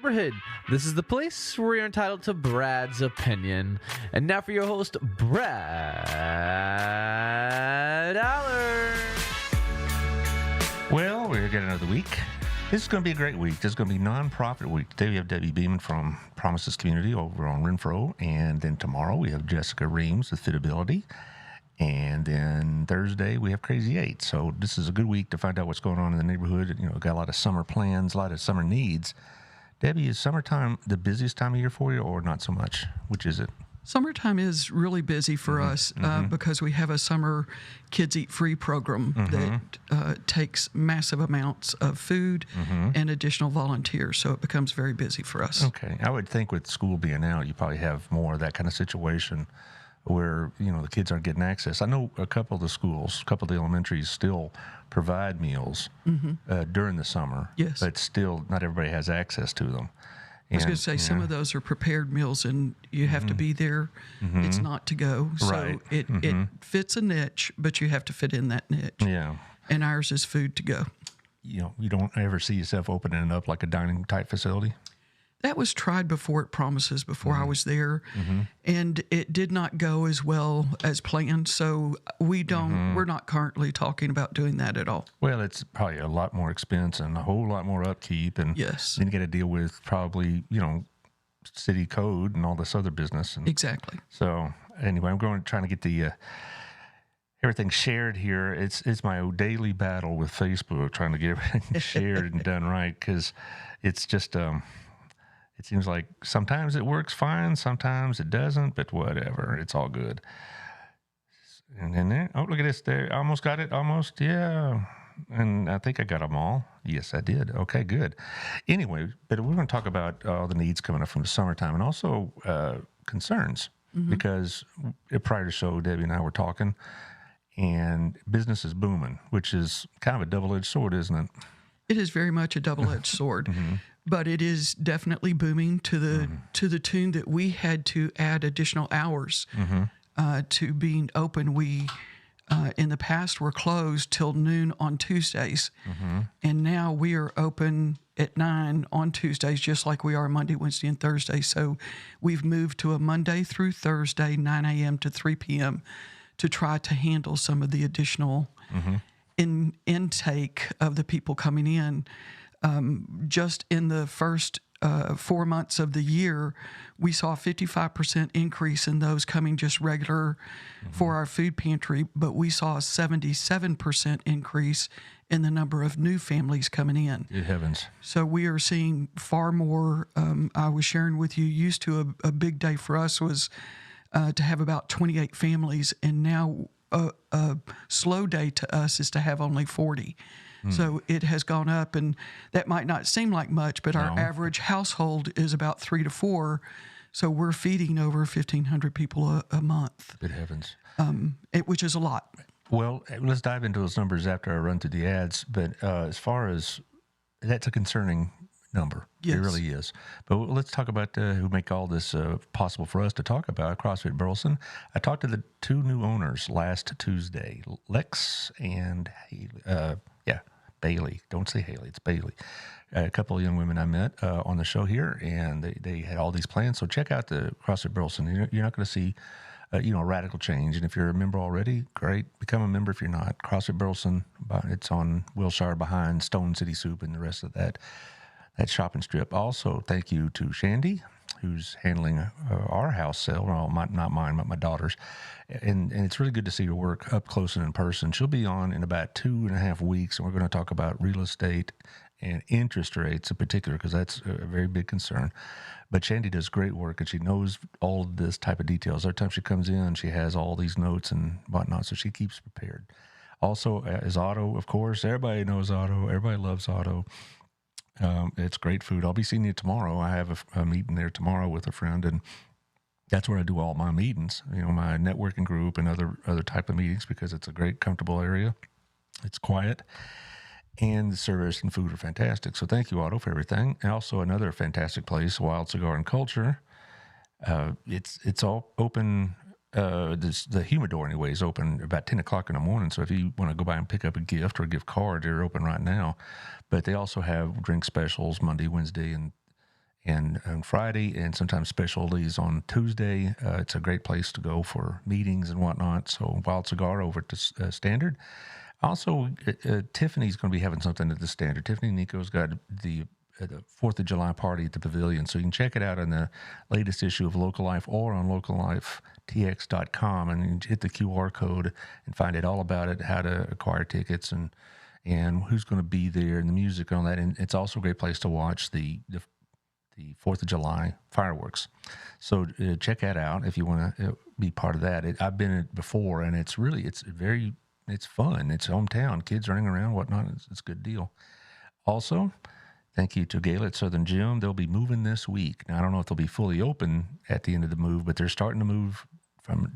Neighborhood. This is the place where you're entitled to Brad's opinion. And now for your host, Brad Allard. Well, we're getting another week. This is going to be a great week. This is going to be non-profit week. Today we have Debbie Beeman from Promises Community over on Renfro. And then tomorrow we have Jessica Reams with Fitability. And then Thursday we have Crazy 8. So this is a good week to find out what's going on in the neighborhood. You know, got a lot of summer plans, a lot of summer needs. Debbie, is summertime the busiest time of year for you or not so much? Which is it? Summertime is really busy for us because we have a summer Kids Eat Free program that takes massive amounts of food and additional volunteers. So it becomes very busy for us. Okay. I would think with school being out, you probably have more of that kind of situation where, you know, the kids aren't getting access. I know a couple of the schools, a couple of the elementaries still provide meals during the summer. Yes. But still, not everybody has access to them. I was going to say, some of those are prepared meals, and you have to be there. It's not to go. So it fits a niche, but you have to fit in that niche. Yeah. And ours is food to go. You know, you don't ever see yourself opening it up like a dining-type facility? That was tried before at Promises before I was there, and it did not go as well as planned. So we're not currently talking about doing that at all. Well, it's probably a lot more expense and a whole lot more upkeep, and Yes. then you got to deal with probably, you know, city code and all this other business. And Exactly. so anyway, I'm trying to get the everything shared here. It's my daily battle with Facebook, trying to get everything shared and done right, because it's just it seems like sometimes it works fine, sometimes it doesn't, but whatever. It's all good. And then there, oh, look at this. There, I almost got it. Almost, yeah. And I think I got them all. Yes, I did. Okay, good. Anyway, but we're going to talk about all the needs coming up from the summertime and also concerns, because prior to the show, Debbie and I were talking, and business is booming, which is kind of a double-edged sword, isn't it? It is very much a double-edged sword, but it is definitely booming to the tune that we had to add additional hours to being open. We in the past were closed till noon on Tuesdays, and now we are open at 9 on Tuesdays, just like we are Monday, Wednesday, and Thursday. So we've moved to a Monday through Thursday, 9 a.m. to 3 p.m. to try to handle some of the additional intake of the people coming in. Just in the first 4 months of the year, we saw a 55% increase in those coming just regular for our food pantry, but we saw a 77% increase in the number of new families coming in. Good heavens. So we are seeing far more. I was sharing with you, used to a big day for us was to have about 28 families, and now a slow day to us is to have only 40. So it has gone up, and that might not seem like much, but our average household is about 3 to 4. So we're feeding over 1,500 people a month. Good heavens. Which is a lot. Well, let's dive into those numbers after I run through the ads. But as far as that's a concerning number. Yes. It really is. But let's talk about who make all this possible for us to talk about. CrossFit Burleson. I talked to the two new owners last Tuesday, Lex and Bailey. Don't say Haley, it's Bailey. A couple of young women I met on the show here, and they had all these plans. So check out the CrossFit Burleson. You're not going to see a radical change. And if you're a member already, great. Become a member if you're not. CrossFit Burleson, it's on Wilshire behind Stone City Soup and the rest of that shopping strip. Also, thank you to Shandy, who's handling our house sale. Well, not mine, but my daughter's. And it's really good to see her work up close and in person. She'll be on in about 2.5 weeks, and we're going to talk about real estate and interest rates in particular, because that's a very big concern. But Shandy does great work, and she knows all of this type of details. Every time she comes in, she has all these notes and whatnot, so she keeps prepared. Also, is Otto, of course. Everybody knows Otto. Everybody loves Otto. It's great food. I'll be seeing you tomorrow. I have a meeting there tomorrow with a friend, and that's where I do all my meetings, my networking group and other type of meetings, because it's a great, comfortable area. It's quiet, and the service and food are fantastic. So thank you, Otto, for everything. And also another fantastic place, Wild Cigar and Culture. It's all open. The humidor anyway is open about 10 o'clock in the morning. So if you want to go by and pick up a gift or a gift card, they're open right now. But they also have drink specials Monday, Wednesday, and on Friday, and sometimes specialties on Tuesday. It's a great place to go for meetings and whatnot. So Wild Cigar over at the Standard. Also, Tiffany's going to be having something at the Standard. Tiffany and Nico's got the 4th of July party at the Pavilion. So you can check it out in the latest issue of Local Life or on locallifetx.com, and you can hit the QR code and find out all about it, how to acquire tickets, and who's going to be there, and the music and all that. And it's also a great place to watch the 4th of July fireworks. So check that out if you want to be part of that. I've been in it before, and it's fun. It's hometown, kids running around, whatnot. It's a good deal. Also, thank you to Gala at Southern Gym. They'll be moving this week. Now, I don't know if they'll be fully open at the end of the move, but they're starting to move from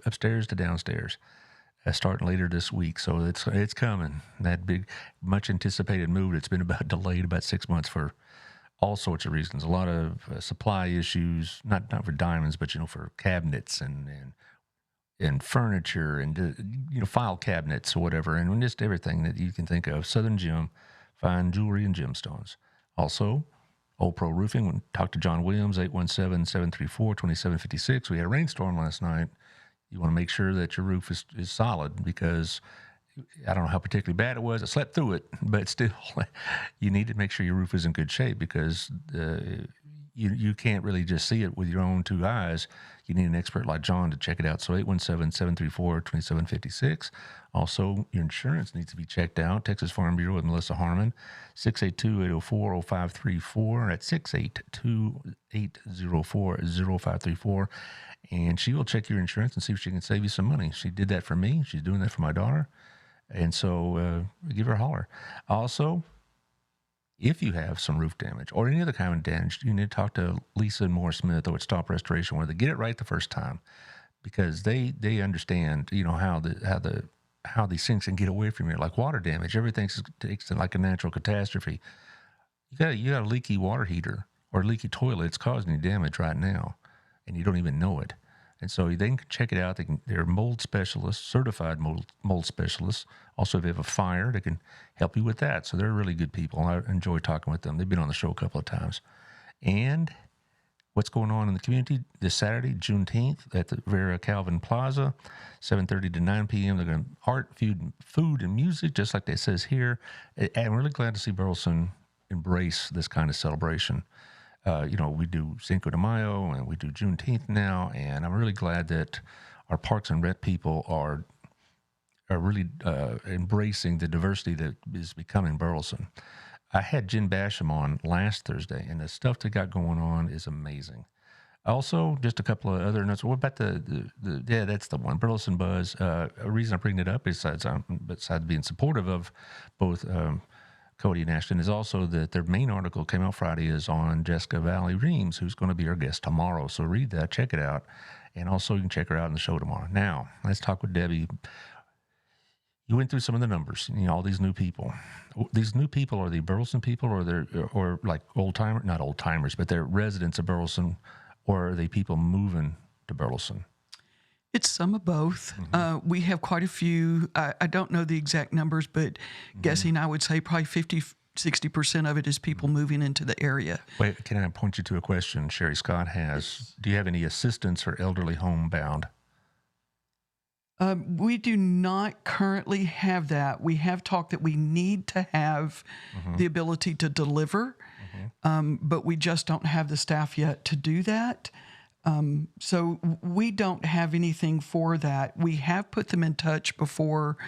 upstairs to downstairs, starting later this week. So it's coming. That big, much anticipated move that's been delayed about 6 months for all sorts of reasons. A lot of supply issues, not for diamonds, but for cabinets and furniture and file cabinets or whatever, and just everything that you can think of. Southern Gym, fine jewelry and gemstones. Also, Old Pro Roofing. We talked to John Williams, 817-734-2756. We had a rainstorm last night. You want to make sure that your roof is solid, because I don't know how particularly bad it was. I slept through it, but still, you need to make sure your roof is in good shape, because you can't really just see it with your own two eyes. You need an expert like John to check it out. So 817-734-2756. Also, your insurance needs to be checked out. Texas Farm Bureau with Melissa Harmon, 682-804-0534. That's 682-804-0534. And she will check your insurance and see if she can save you some money. She did that for me. She's doing that for my daughter. And so give her a holler. Also, if you have some roof damage or any other kind of damage, you need to talk to Lisa and Moore Smith over at Stop Restoration, where they get it right the first time, because they understand, how these things can get away from you, like water damage. Everything takes like a natural catastrophe. You got a leaky water heater or a leaky toilet. It's causing you damage right now, and you don't even know it. And so they can check it out. They're mold specialists, certified mold specialists. Also, if you have a fire, they can help you with that. So they're really good people. I enjoy talking with them. They've been on the show a couple of times. And what's going on in the community this Saturday, Juneteenth, at the Vera Calvin Plaza, 7:30 to 9 p.m. They're going to art, food, and music, just like it says here. And I'm really glad to see Burleson embrace this kind of celebration. We do Cinco de Mayo and we do Juneteenth now, and I'm really glad that our Parks and Rec people are really embracing the diversity that is becoming Burleson. I had Jen Basham on last Thursday, and the stuff they got going on is amazing. Also, just a couple of other notes. What about that's the one, Burleson Buzz. A reason I bring it up, besides being supportive of both Cody and Ashton, is also that their main article came out Friday is on Jessica Valley Reams, who's going to be our guest tomorrow. So read that, check it out. And also you can check her out in the show tomorrow. Now, let's talk with Debbie. You went through some of the numbers, all these new people. These new people, are they Burleson people, or like not old timers, but they're residents of Burleson, or are they people moving to Burleson? It's some of both. Mm-hmm. We have quite a few. I don't know the exact numbers, but guessing, I would say probably 50-60% of it is people moving into the area. Wait, can I point you to a question Sherry Scott has? Do you have any assistance for elderly homebound? We do not currently have that. We have talked that we need to have the ability to deliver, but we just don't have the staff yet to do that. So we don't have anything for that. We have put them in touch before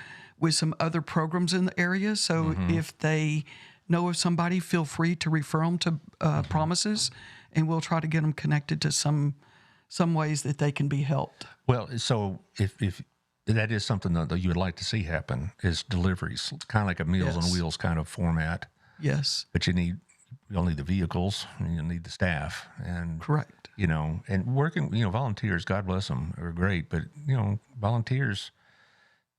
with some other programs in the area. So if they know of somebody, feel free to refer them to Promises, and we'll try to get them connected to some ways that they can be helped. Well, so if that is something that you would like to see happen, is deliveries, kind of like a Meals on Wheels kind of format. Yes. But you'll need the vehicles, and you'll need the staff. And correct. And working, volunteers, God bless them, are great. But, volunteers,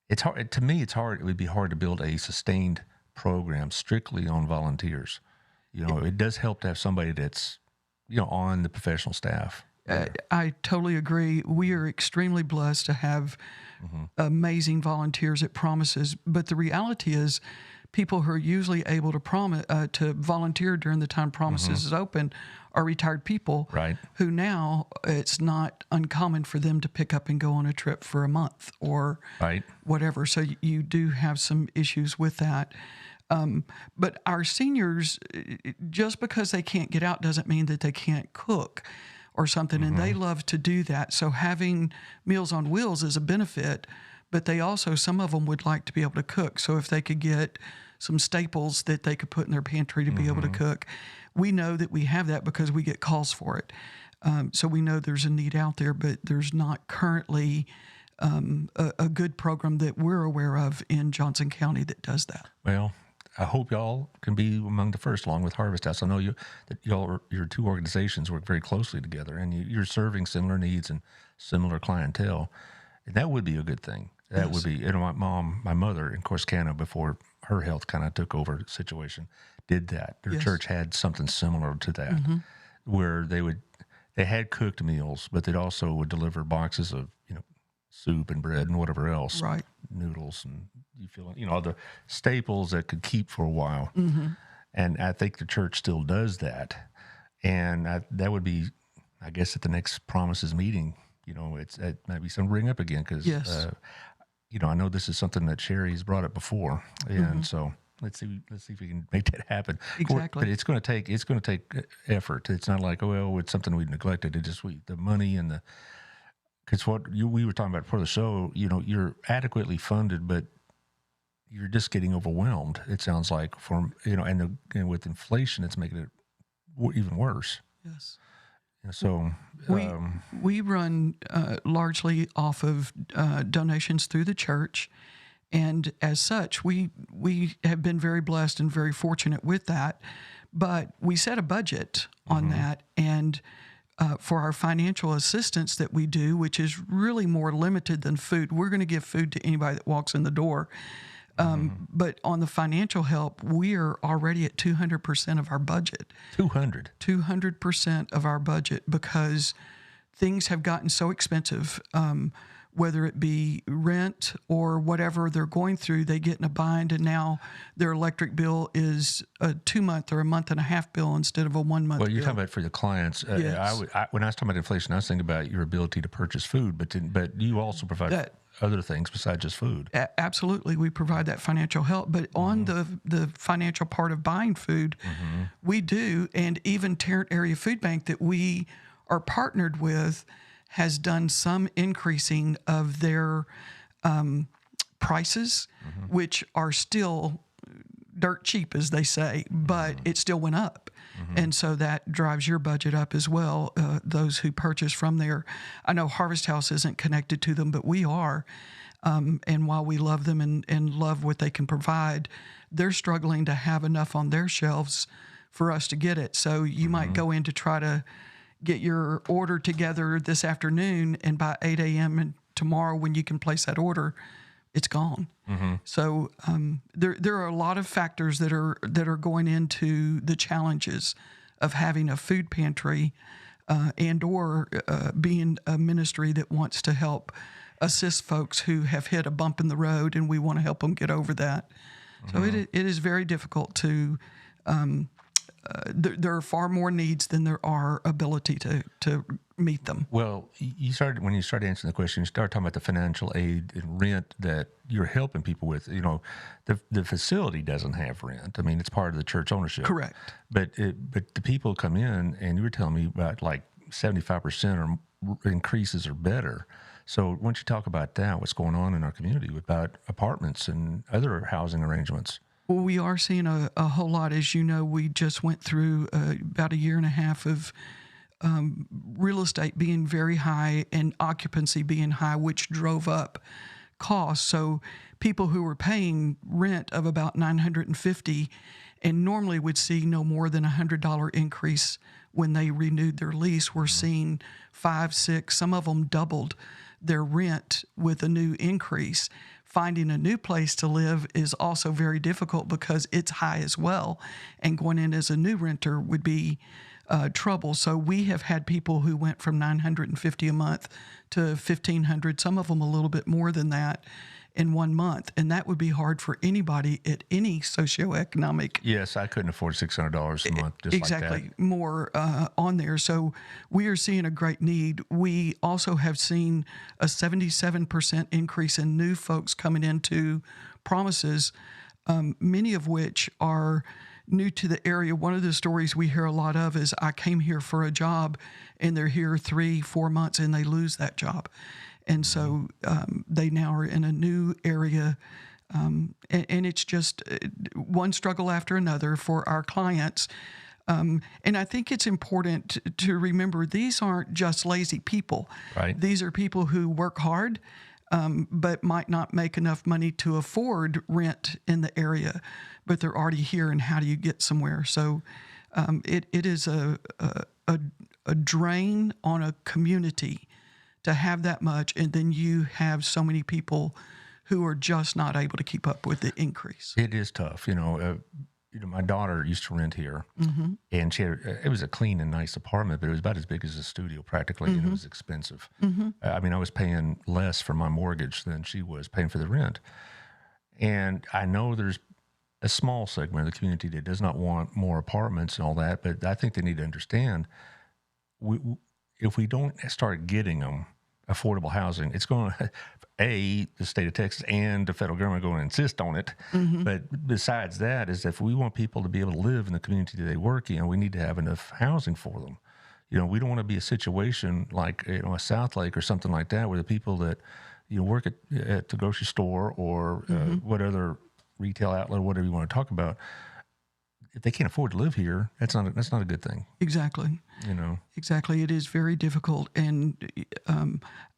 it's hard. To me, it's hard. It would be hard to build a sustained program strictly on volunteers. It does help to have somebody that's, on the professional staff. I totally agree. We are extremely blessed to have amazing volunteers at Promises. But the reality is, people who are usually able to volunteer during the time Promises is open are retired people Right. who now it's not uncommon for them to pick up and go on a trip for a month or Right. whatever. So you do have some issues with that. But our seniors, just because they can't get out doesn't mean that they can't cook or something, and they love to do that. So having Meals on Wheels is a benefit, but they also, some of them would like to be able to cook. So if they could get some staples that they could put in their pantry to be able to cook, we know that we have that because we get calls for it. So we know there's a need out there, but there's not currently a good program that we're aware of in Johnson County that does that. Well, I hope y'all can be among the first, along with Harvest House. I know your two organizations work very closely together, and you're serving similar needs and similar clientele. And that would be a good thing. That would be, my mother in Corsicana, before her health kind of took over the situation, did that. Their church had something similar to that, where they had cooked meals, but they also would deliver boxes of, soup and bread and whatever else, Right. noodles and the staples that could keep for a while. And I think the church still does that. And that would be, I guess, at the next Promises meeting, it might be some ring up again because, I know this is something that Sherry's brought up before, and so let's see if we can make that happen. Exactly. But it's going to take effort. It's not like, it's something we neglected. It just the money and because we were talking about before the show, you're adequately funded, but you're just getting overwhelmed. It sounds like and with inflation, it's making it even worse. Yes. So we run largely off of donations through the church, and as such, we have been very blessed and very fortunate with that. But we set a budget on that, and for our financial assistance that we do, which is really more limited than food, we're going to give food to anybody that walks in the door. But on the financial help, we are already at 200% of our budget. 200% of our budget, because things have gotten so expensive, whether it be rent or whatever they're going through, they get in a bind, and now their electric bill is a 2-month or a month and a half bill instead of a 1 month Well, you're bill. talking about for the clients. Yes. When I was talking about inflation, I was thinking about your ability to purchase food, but you also provide other things besides just food. Absolutely, we provide that financial help. But on the financial part of buying food, we do, and even Tarrant Area Food Bank that we are partnered with has done some increasing of their prices, which are still dirt cheap, as they say, but it still went up. And so that drives your budget up as well, those who purchase from there. I know Harvest House isn't connected to them, but we are. And while we love them and love what they can provide, they're struggling to have enough on their shelves for us to get it. So you might go in to try to get your order together this afternoon, and by 8 a.m. and tomorrow when you can place that order, it's gone. So there are a lot of factors that are going into the challenges of having a food pantry and or being a ministry that wants to help assist folks who have hit a bump in the road, and we want to help them get over that. So it is very difficult to there are far more needs than there are ability to meet them. Well, when you started answering the question, you started talking about the financial aid and rent that you're helping people with. The facility doesn't have rent. I mean, it's part of the church ownership. Correct. But the people come in, and you were telling me about like 75% or increases or better. So why don't you talk about that, what's going on in our community about apartments and other housing arrangements? Well, we are seeing a whole lot. As you know, we just went through about a year and a half of real estate being very high and occupancy being high, which drove up costs. So people who were paying rent of about $950 and normally would see no more than $100 increase when they renewed their lease, were seeing 5, 6, some of them doubled their rent with a new increase. Finding a new place to live is also very difficult because it's high as well, and going in as a new renter would be trouble. So we have had people who went from $950 a month to $1,500, some of them a little bit more than that, in 1 month, and that would be hard for anybody at any socioeconomic. Yes, I couldn't afford $600 a month just Exactly, like that. more on there. So we are seeing a great need. We also have seen a 77% increase in new folks coming into Promises, many of which are new to the area. One of the stories we hear a lot of is, I came here for a job, and they're here 3-4 months and they lose that job. And so they now are in a new area. And it's just one struggle after another for our clients. And I think it's important to remember, these aren't just lazy people. Right. These are people who work hard, but might not make enough money to afford rent in the area, but they're already here, and how do you get somewhere? So it is a drain on a community to have that much, and then you have so many people who are just not able to keep up with the increase. It is tough. My daughter used to rent here, and it was a clean and nice apartment, but it was about as big as a studio practically, and it was expensive. I mean, I was paying less for my mortgage than she was paying for the rent. And I know there's a small segment of the community that does not want more apartments and all that, but I think they need to understand, if we don't start getting them affordable housing, it's going to, the state of Texas and the federal government are going to insist on it. But besides that, is if we want people to be able to live in the community that they work in, we need to have enough housing for them. We don't want to be a situation like a South Lake or something like that, where the people that work at the grocery store or what other retail outlet, whatever you want to talk about, if they can't afford to live here, that's not a good thing. Exactly. Exactly. It is very difficult. And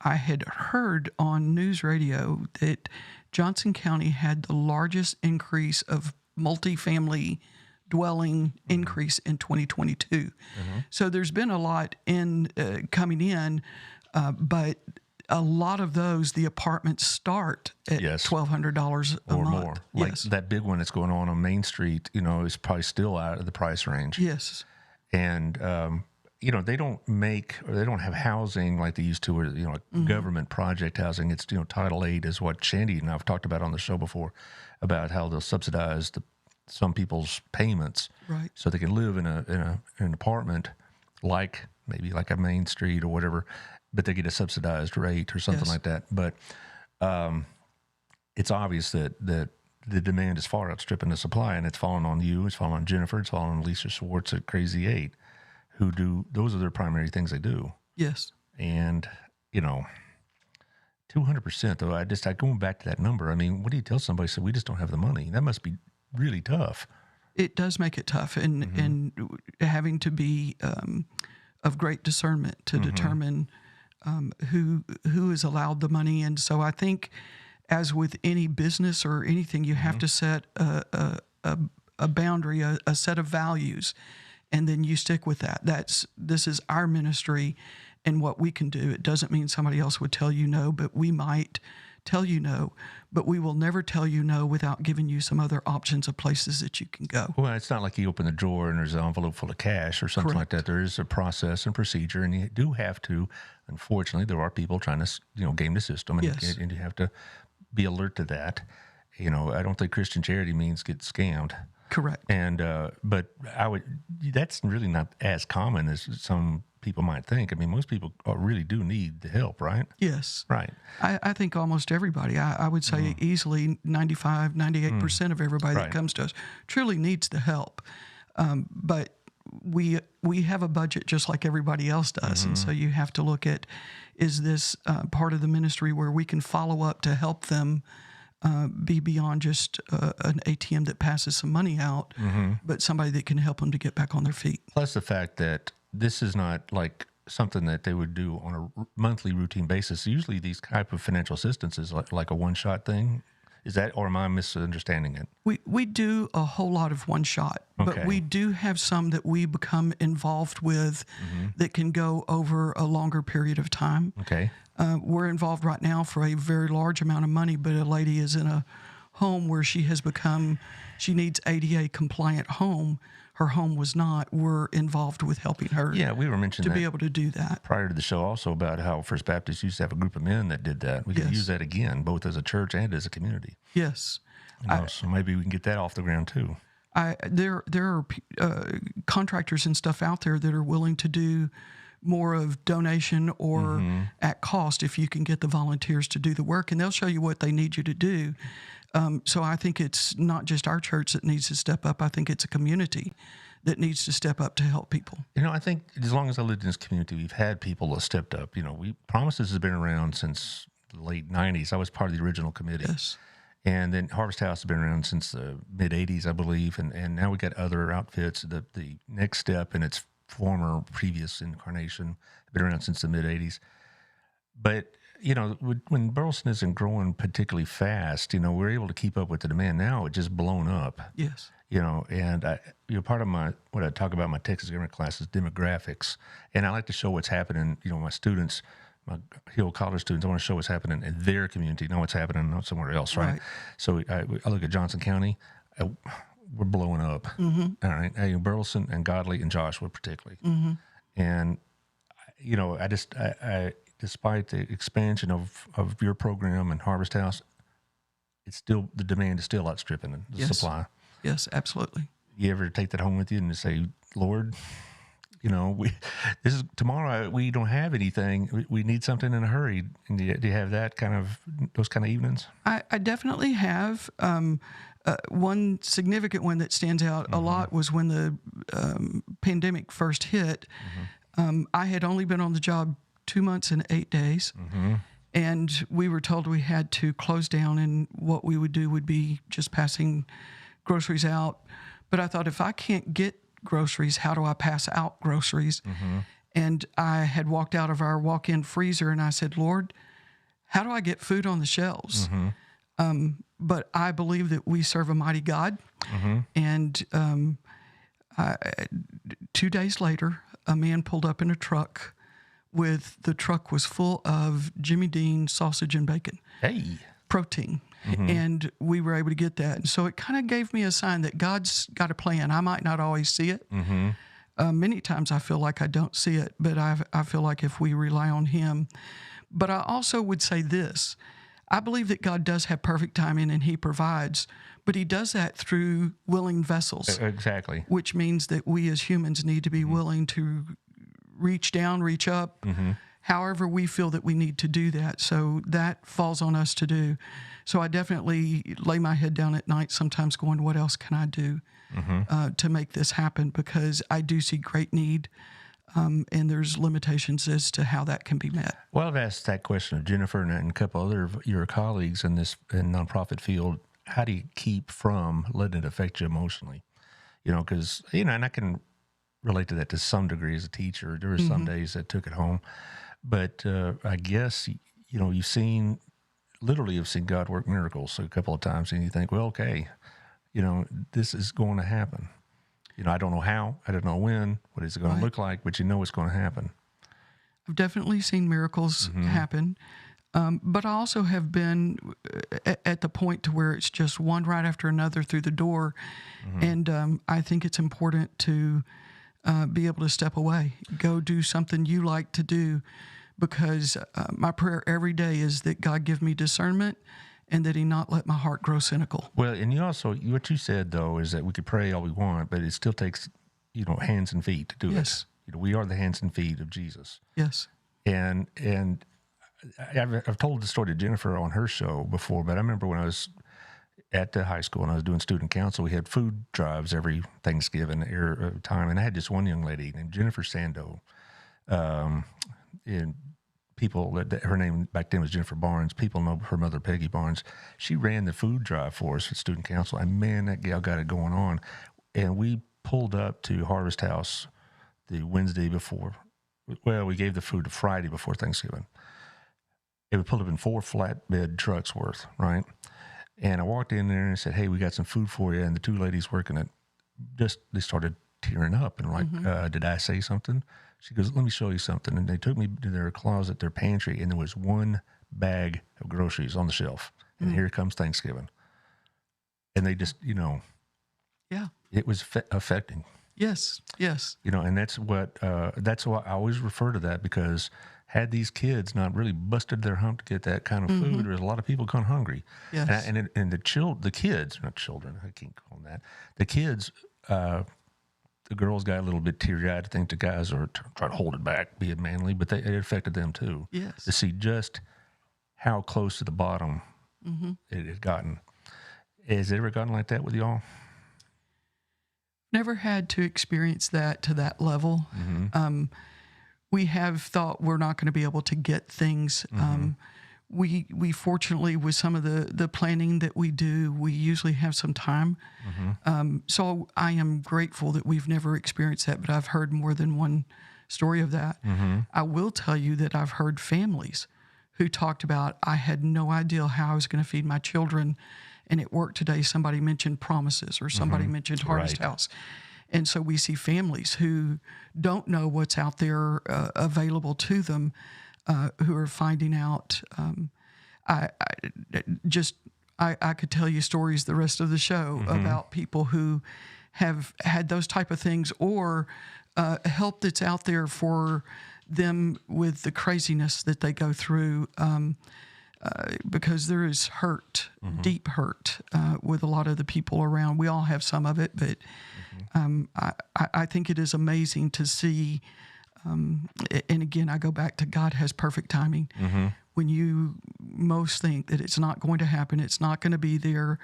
I had heard on news radio that Johnson County had the largest increase of multifamily dwelling increase in 2022. So there's been a lot coming in, but a lot of those, the apartments start at $1,200 a or month. more. Like that big one that's going on Main Street, is probably still out of the price range. Yes. And, they don't have housing like they used to, or, government project housing. It's, Title VIII is what Shandy and I've talked about on the show before, about how they'll subsidize some people's payments. Right. So they can live in an apartment maybe like a Main Street or whatever, but they get a subsidized rate or something like that. But it's obvious that the demand is far outstripping the supply, and it's falling on you, it's falling on Jennifer, it's falling on Lisa Schwartz at Crazy 8, those are their primary things they do. Yes. And, 200% though, I going back to that number, I mean, what do you tell somebody? So we just don't have the money. That must be really tough. It does make it tough, and having to be of great discernment to determine who is allowed the money. And so I think, as with any business or anything, you have to set a boundary, a set of values, and then you stick with that. This is our ministry and what we can do. It doesn't mean somebody else would tell you no, but we might tell you no, but we will never tell you no without giving you some other options of places that you can go. Well, it's not like you open the drawer and there's an envelope full of cash or something like that. There is a process and procedure, and you do have to, unfortunately, there are people trying to, game the system, and you have to be alert to that. I don't think Christian charity means get scammed. Correct. And, but that's really not as common as some people might think. I mean, most people really do need the help, right? Yes. Right. I think almost everybody, I would say easily 95, 98% of everybody that comes to us truly needs the help. But we have a budget just like everybody else does. And so you have to look at, is this part of the ministry where we can follow up to help them be beyond just an ATM that passes some money out, but somebody that can help them to get back on their feet. Plus the fact that this is not like something that they would do on a monthly routine basis. Usually these type of financial assistance is like a one-shot thing. Is that, or am I misunderstanding it? We do a whole lot of one shot, but we do have some that we become involved with that can go over a longer period of time. Okay. We're involved right now for a very large amount of money, but a lady is in a home where she has become she needs ADA compliant home. Her home was not. We're involved with helping her. Yeah, we were mentioning to that be able to do that prior to the show also about how First Baptist used to have a group of men that did that. We can use that again, both as a church and as a community. Yes. So maybe we can get that off the ground too. There are contractors and stuff out there that are willing to do more of donation or at cost if you can get the volunteers to do the work, and they'll show you what they need you to do. So I think it's not just our church that needs to step up. I think it's a community that needs to step up to help people. I think as long as I lived in this community, we've had people that stepped up. Promises has been around since the late 90s. I was part of the original committee. Yes. And then Harvest House has been around since the mid-'80s, I believe. And now we got other outfits. The next step in its former previous incarnation have been around since the mid-'80s. But, when Burleson isn't growing particularly fast, we're able to keep up with the demand. Now it's just blown up. Yes. And part of what I talk about in my Texas government class is demographics. And I like to show what's happening, my students, my Hill College students, I want to show what's happening in their community, not what's happening not somewhere else, right? So I look at Johnson County, we're blowing up. All right. Burleson and Godley and Joshua particularly. And, I despite the expansion of your program and Harvest House, the demand is still outstripping the supply. Yes, absolutely. You ever take that home with you and say, Lord, tomorrow we don't have anything. We need something in a hurry. And do you have those kind of evenings? I definitely have. One significant one that stands out a lot was when the pandemic first hit. I had only been on the job 2 months and 8 days. And we were told we had to close down, and what we would do would be just passing groceries out. But I thought, if I can't get groceries, how do I pass out groceries? And I had walked out of our walk-in freezer, and I said, Lord, how do I get food on the shelves? But I believe that we serve a mighty God. And 2 days later, a man pulled up in a truck the truck was full of Jimmy Dean sausage and bacon. Protein. And we were able to get that. And so it kind of gave me a sign that God's got a plan. I might not always see it. Many times I feel like I don't see it, but I feel like if we rely on Him. But I also would say this. I believe that God does have perfect timing and He provides, but He does that through willing vessels. Exactly. Which means that we as humans need to be willing to reach down, reach up, however we feel that we need to do that. So that falls on us to do. So I definitely lay my head down at night sometimes going, what else can I do to make this happen? Because I do see great need, and there's limitations as to how that can be met. Well, I've asked that question of Jennifer and a couple other of your colleagues in this nonprofit field. How do you keep from letting it affect you emotionally? Because, and I can relate to that to some degree as a teacher. There were some days that took it home. But I guess, you've seen God work miracles a couple of times, and you think, well, okay, this is going to happen. I don't know how, I don't know when, what is it going to look like, but it's going to happen. I've definitely seen miracles happen. But I also have been at the point to where it's just one right after another through the door. And I think it's important to be able to step away, go do something you like to do, because my prayer every day is that God give me discernment and that He not let my heart grow cynical. Well, and you also, what you said, though, is that we could pray all we want, but it still takes, hands and feet to do it. We are the hands and feet of Jesus. Yes. And I've told the story to Jennifer on her show before, but I remember when I was at the high school and I was doing student council, we had food drives every Thanksgiving time, and I had this one young lady named Jennifer Sando, and people, her name back then was Jennifer Barnes. People know her mother, Peggy Barnes. She ran the food drive for us at student council, and man, that gal got it going on. And we pulled up to Harvest House the Wednesday before. Well, we gave the food to Friday before Thanksgiving. And we pulled up in 4 flatbed trucks worth, right? And I walked in there and I said, hey, we got some food for you. And the 2 ladies working it, they started tearing up and like, did I say something? She goes, let me show you something. And they took me to their closet, their pantry, and there was 1 bag of groceries on the shelf. And here comes Thanksgiving. And they just, Yeah. It was affecting. Yes. Yes. And that's why I always refer to that, because had these kids not really busted their hump to get that kind of food, there's a lot of people gone hungry. Yes. And the kids, not children, I can't call them that. The kids, the girls got a little bit teary-eyed. I think the guys are trying to hold it back, being manly, but it affected them too. Yes. To see just how close to the bottom it had gotten. Has it ever gotten like that with y'all? Never had to experience that to that level. We have thought we're not going to be able to get things. We fortunately, with some of the planning that we do, we usually have some time. So I am grateful that we've never experienced that, but I've heard more than one story of that. I will tell you that I've heard families who talked about, I had no idea how I was going to feed my children. And at work today, somebody mentioned Promises or somebody mentioned Harvest House. And so we see families who don't know what's out there available to them, who are finding out. I could tell you stories the rest of the show about people who have had those type of things, or help that's out there for them with the craziness that they go through. Because there is hurt, deep hurt, with a lot of the people around. We all have some of it, but I think it is amazing to see. And again, I go back to God has perfect timing. When you most think that it's not going to happen, it's not going to be there,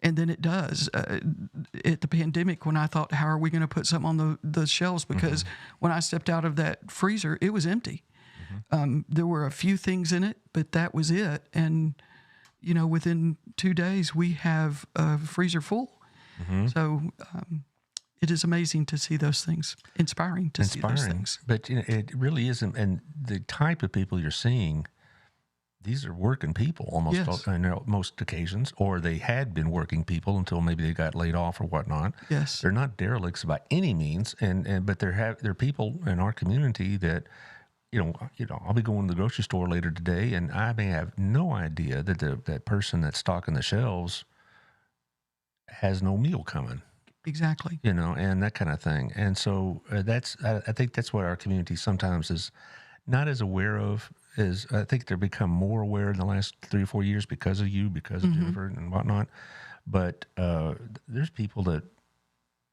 and then it does. At the pandemic, when I thought, how are we going to put something on the shelves? Because when I stepped out of that freezer, it was empty. There were a few things in it, but that was it. And, within 2 days, we have a freezer full. So it is amazing to see those things, inspiring to see those things. But it really isn't. And the type of people you're seeing, these are working people almost most occasions, or they had been working people until maybe they got laid off or whatnot. Yes. They're not derelicts by any means. But they're people in our community that, I'll be going to the grocery store later today, and I may have no idea that that person that's stocking the shelves has no meal coming. Exactly. And that kind of thing. And so I think that's what our community sometimes is not as aware of. Is I think they've become more aware in the last 3 or 4 years because of you, because of Jennifer and whatnot. But there's people that,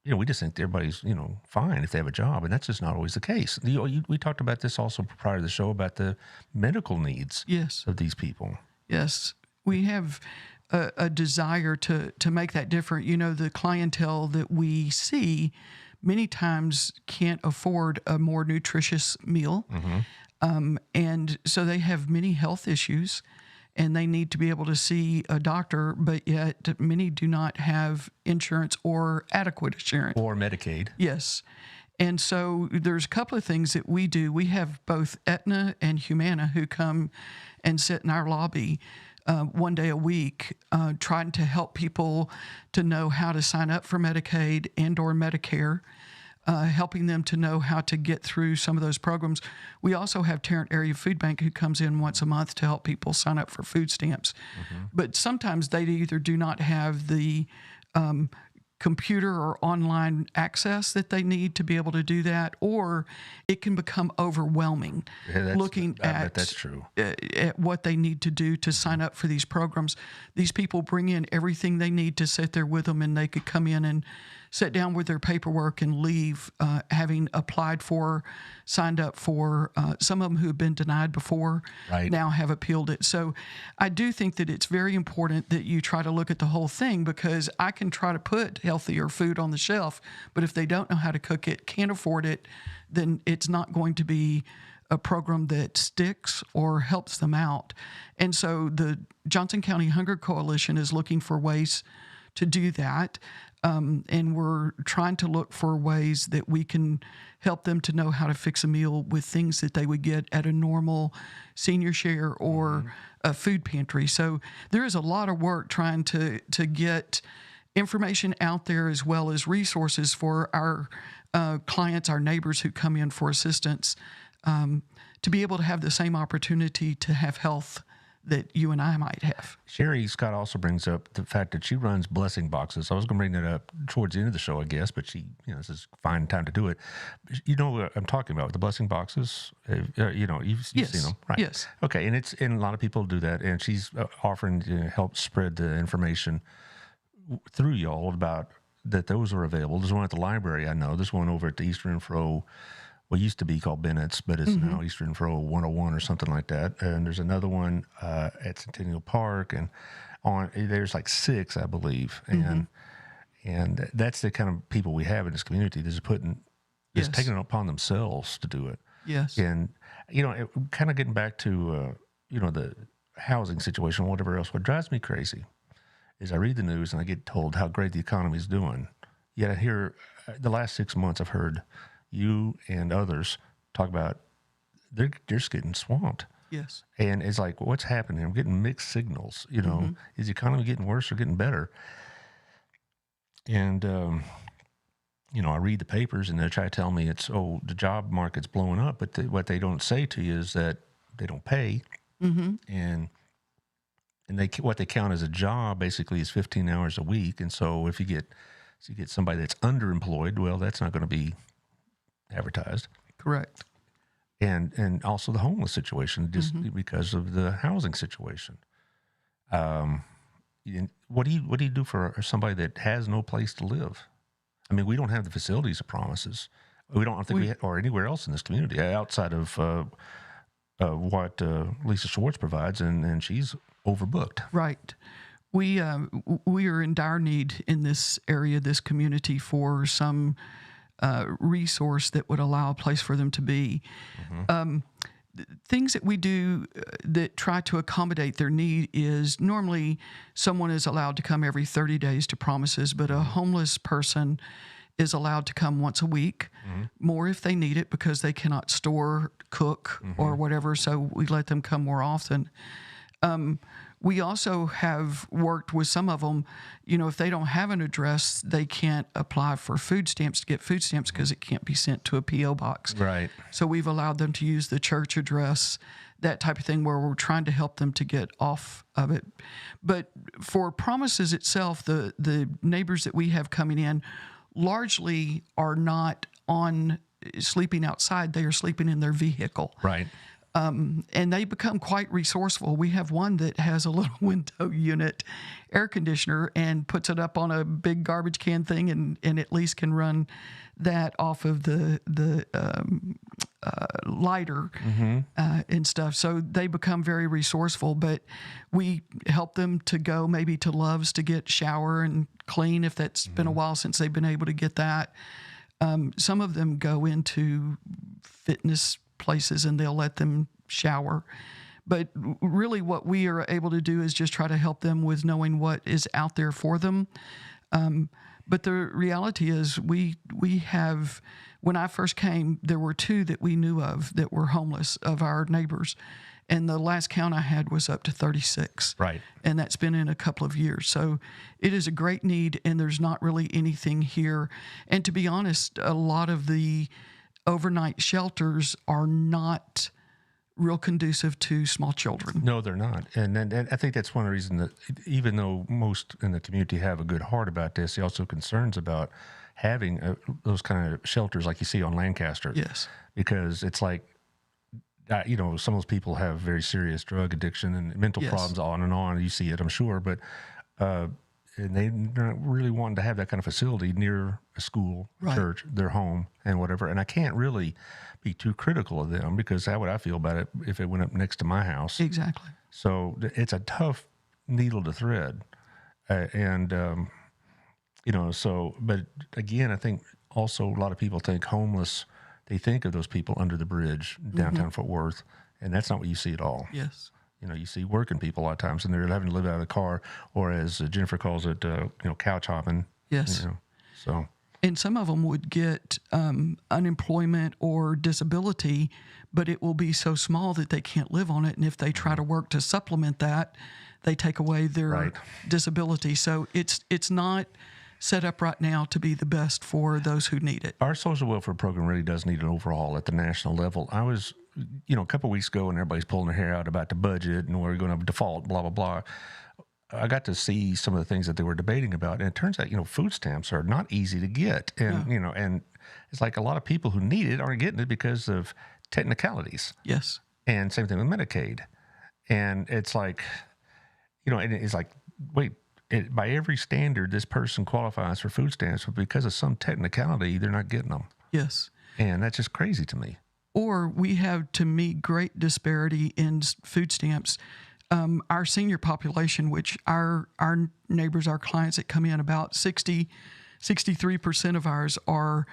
we just think everybody's, fine if they have a job, and that's just not always the case. We talked about this also prior to the show about the medical needs of these people. Yes. We have a desire to make that different. The clientele that we see many times can't afford a more nutritious meal. And so they have many health issues, and they need to be able to see a doctor, but yet many do not have insurance or adequate insurance. Or Medicaid. Yes. And so there's a couple of things that we do. We have both Aetna and Humana who come and sit in our lobby 1 day a week, trying to help people to know how to sign up for Medicaid and or Medicare, helping them to know how to get through some of those programs. We also have Tarrant Area Food Bank who comes in once a month to help people sign up for food stamps. But sometimes they either do not have the computer or online access that they need to be able to do that, or it can become overwhelming looking at that's true. At what they need to do to sign up for these programs. These people bring in everything they need to sit there with them, and they could come in and sit down with their paperwork and leave having applied for, signed up for. Some of them who have been denied before now have appealed it. So I do think that it's very important that you try to look at the whole thing, because I can try to put healthier food on the shelf, but if they don't know how to cook it, can't afford it, then it's not going to be a program that sticks or helps them out. And so the Johnson County Hunger Coalition is looking for ways to do that. And we're trying to look for ways that we can help them to know how to fix a meal with things that they would get at a normal senior share or a food pantry. So there is a lot of work trying to get information out there, as well as resources for our clients, our neighbors who come in for assistance, to be able to have the same opportunity to have health that you and I might have. Sherry Scott also brings up the fact that she runs blessing boxes. I was going to bring that up towards the end of the show, I guess, but she, this is fine time to do it. You know what I'm talking about, the blessing boxes? You've Yes. seen them, right? Yes. Okay, and a lot of people do that, and she's offering to help spread the information through y'all about that those are available. There's one at the library, I know. There's one over at the Eastern Fro, what used to be called Bennett's, but it's now Eastern Fro 101 or something like that. And there's another one at Centennial Park, and there's like 6, I believe. And that's the kind of people we have in this community. That's taking it upon themselves to do it. Yes. And kind of getting back to the housing situation, or whatever else. What drives me crazy is I read the news and I get told how great the economy is doing. Yet I hear the last 6 months I've heard you and others talk about they're just getting swamped. Yes. And it's like, what's happening? I'm getting mixed signals. Is the economy getting worse or getting better? And I read the papers and they try to tell me the job market's blowing up, but what they don't say to you is that they don't pay, and what they count as a job basically is 15 hours a week. And so if you get somebody that's underemployed, well, that's not going to be advertised. Correct. And also the homeless situation, just because of the housing situation. What do you do for somebody that has no place to live? I mean, we don't have the facilities of promises. We don't think or anywhere else in this community outside of what Lisa Schwartz provides, and she's overbooked. Right. We are in dire need in this area, this community, for some resource that would allow a place for them to be. Things that we do that try to accommodate their need is normally someone is allowed to come every 30 days to promises, but a homeless person is allowed to come once a week, more if they need it because they cannot store, cook, or whatever, so we let them come more often. We also have worked with some of them, if they don't have an address, they can't apply for food stamps to get food stamps because it can't be sent to a P.O. box. Right. So we've allowed them to use the church address, that type of thing, where we're trying to help them to get off of it. But for promises itself, the neighbors that we have coming in largely are not sleeping outside. They are sleeping in their vehicle. Right. And they become quite resourceful. We have one that has a little window unit air conditioner and puts it up on a big garbage can thing and at least can run that off of the lighter and stuff. So they become very resourceful, but we help them to go maybe to Love's to get shower and clean if that's been a while since they've been able to get that. Some of them go into fitness places and they'll let them shower. But really what we are able to do is just try to help them with knowing what is out there for them. But the reality is we have, when I first came, there were 2 that we knew of that were homeless of our neighbors. And the last count I had was up to 36. Right. And that's been in a couple of years. So it is a great need, and there's not really anything here. And to be honest, a lot of the overnight shelters are not real conducive to small children. No, they're not. And I think that's one of the reasons that even though most in the community have a good heart about this, they also concerns about having those kind of shelters like you see on Lancaster. Yes. Because it's like, some of those people have very serious drug addiction and mental problems on and on. You see it, I'm sure. But and they're not really wanting to have that kind of facility near a school, church, their home, and whatever. And I can't really be too critical of them because how would I feel about it if it went up next to my house? Exactly. So it's a tough needle to thread. But again, I think also a lot of people think homeless, they think of those people under the bridge, downtown Fort Worth, and that's not what you see at all. Yes. You see working people a lot of times, and they're having to live out of the car, or as Jennifer calls it, couch hopping. Yes. So. And some of them would get unemployment or disability, but it will be so small that they can't live on it. And if they try to work to supplement that, they take away their disability. So it's not set up right now to be the best for those who need it. Our social welfare program really does need an overhaul at the national level. I was a couple of weeks ago when everybody's pulling their hair out about the budget and we're going to default, blah, blah, blah, I got to see some of the things that they were debating about. And it turns out, food stamps are not easy to get. And, and it's like a lot of people who need it aren't getting it because of technicalities. Yes. And same thing with Medicaid. And it's like, and it's like, wait, by every standard, this person qualifies for food stamps, but because of some technicality, they're not getting them. Yes. And that's just crazy to me. Or we have, to me, great disparity in food stamps. Our senior population, which our neighbors, our clients that come in, about 63% of ours are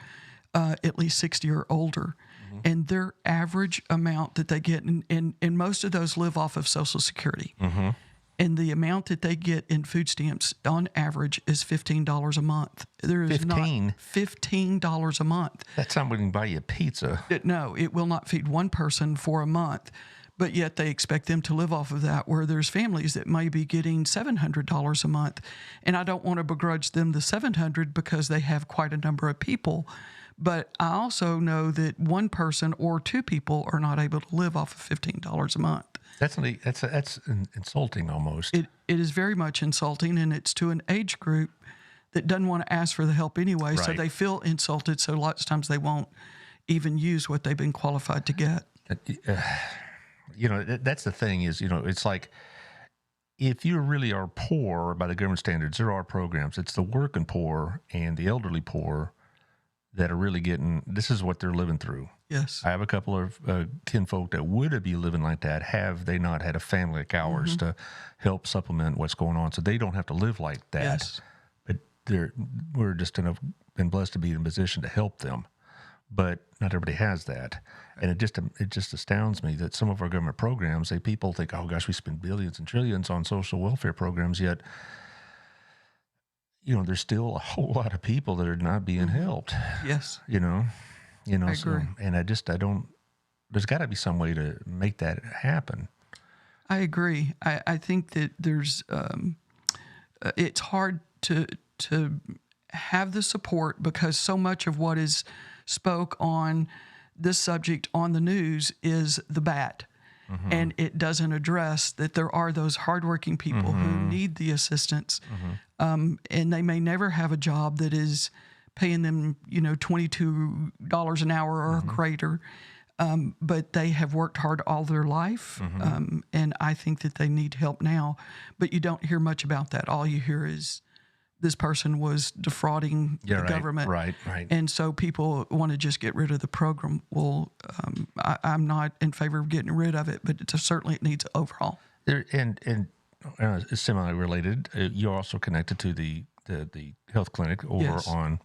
at least 60 or older. Mm-hmm. And their average amount that they get, and most of those live off of Social Security. Mm-hmm. And the amount that they get in food stamps on average is $15 a month. There is 15? not $15 a month. That's not what can buy you a pizza. No, it will not feed one person for a month. But yet they expect them to live off of that, where there's families that may be getting $700 a month. And I don't want to begrudge them the $700 because they have quite a number of people. But I also know that one person or two people are not able to live off of $15 a month. That's insulting almost. It is very much insulting, and it's to an age group that doesn't want to ask for the help anyway, right. So they feel insulted, so lots of times they won't even use what they've been qualified to get. That's the thing is, it's like if you really are poor by the government standards, there are programs. It's the working poor and the elderly poor that are really this is what they're living through. Yes. I have a couple of kinfolk that would be living like that have they not had a family like ours to help supplement what's going on, so they don't have to live like that. Yes. But we're just been blessed to be in a position to help them. But not everybody has that. And it just astounds me that some of our government programs, people think, oh gosh, we spend billions and trillions on social welfare programs, yet there's still a whole lot of people that are not being helped. Yes. I agree. So, and there's got to be some way to make that happen. I agree. I think that there's, it's hard to have the support because so much of what is spoke on this subject on the news is the bad. Mm-hmm. And it doesn't address that there are those hardworking people who need the assistance. Mm-hmm. And they may never have a job that is paying them, $22 an hour or greater. But they have worked hard all their life. Mm-hmm. And I think that they need help now. But you don't hear much about that. All you hear is this person was defrauding the government. Right. And so people want to just get rid of the program. Well, I'm not in favor of getting rid of it, but certainly it needs an overhaul. And semi-related, you're also connected to the health clinic over on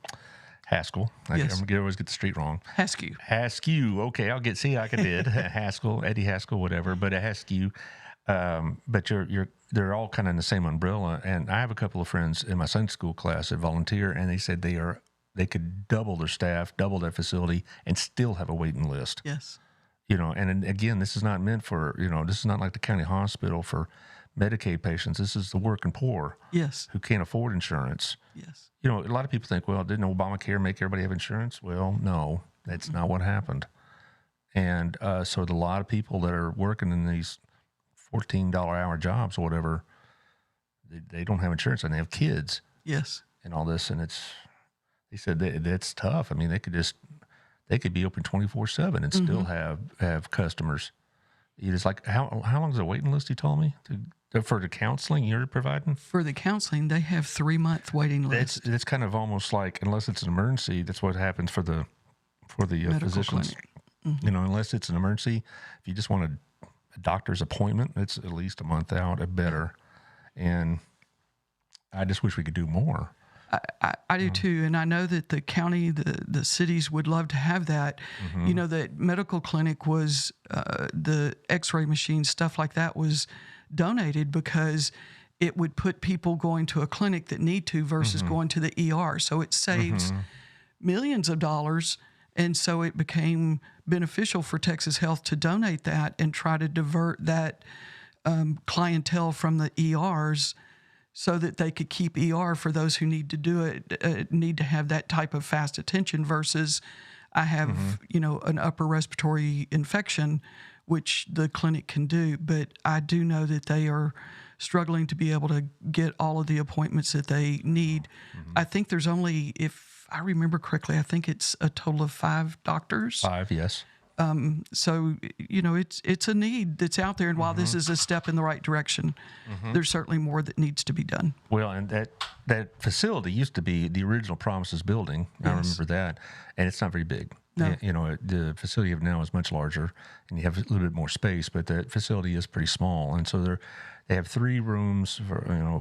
Haskell. I always get the street wrong. Haskew. Okay, I did. Haskell, Eddie Haskell, whatever, but a Haskew. But they're all kind of in the same umbrella. And I have a couple of friends in my Sunday school class that volunteer, and they said they could double their staff, double their facility, and still have a waiting list. Yes. And again, this is not meant for, this is not like the county hospital for Medicaid patients. This is the working poor. Yes. Who can't afford insurance. Yes. A lot of people think, well, didn't Obamacare make everybody have insurance? Well, no, that's not what happened. And so a lot of people that are working in these $14 hour jobs or whatever, they don't have insurance and they have kids. Yes. And all this. And they said that's tough. I mean, they could be open 24/7 and still have customers. It's like, how long is the waiting list you told me for the counseling you're providing? For the counseling, they have 3-month waiting list. It's kind of almost like, unless it's an emergency, that's what happens for the physicians. Mm-hmm. Unless it's an emergency, if you just want a doctor's appointment, it's at least a month out at better. And I just wish we could do more. I do too, and I know that the county, the cities would love to have that. Mm-hmm. That medical clinic was the X-ray machine, stuff like that was donated because it would put people going to a clinic that need to versus going to the ER. So it saves millions of dollars, and so it became beneficial for Texas Health to donate that and try to divert that clientele from the ERs, so that they could keep ER for those who need to do it, need to have that type of fast attention versus I have, an upper respiratory infection, which the clinic can do, but I do know that they are struggling to be able to get all of the appointments that they need. I think there's only, if I remember correctly, I think it's a total of 5 doctors. 5, yes. So, it's a need that's out there. And while this is a step in the right direction, there's certainly more that needs to be done. Well, and that facility used to be the original Promises building. I remember that. And it's not very big. No. The facility of now is much larger, and you have a little bit more space, but the facility is pretty small. And so they have 3 rooms